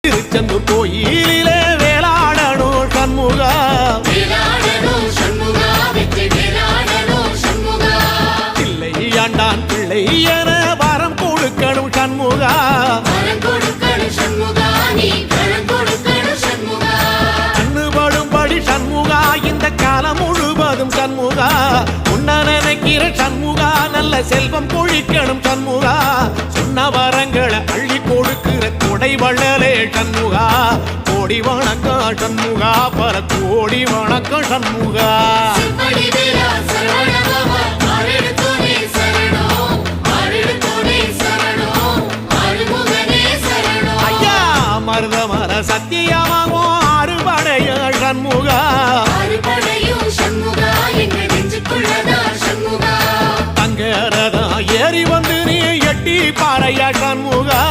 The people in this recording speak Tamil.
திருச்செந்தூர் கோயிலிலே வேளாடணும் சண்முகா, பிள்ளை ஆண்டான் பிள்ளை என வரம் கொடுக்கணும் சண்முகா, கண்ணுபடும்படி சண்முகா இந்த காலம் முழுவதும் சண்முகா, உன்ன நினைக்கிற சண்முகா நல்ல செல்வம் பொழிக்கணும் சண்முகா, சொன்ன வரங்களை அள்ளி கொடுக்கிற கொடை வள்ளலே சண்முகா, கோடி வணக்கம் சண்முகா, பல கோடி வணக்கம் சண்முகா. ஐயா மருதமர சத்தியமாகும் அறுபடைய சண்முகா, தங்கரதா ஏறி வந்து நீ எட்டி பாறையா சண்முகா.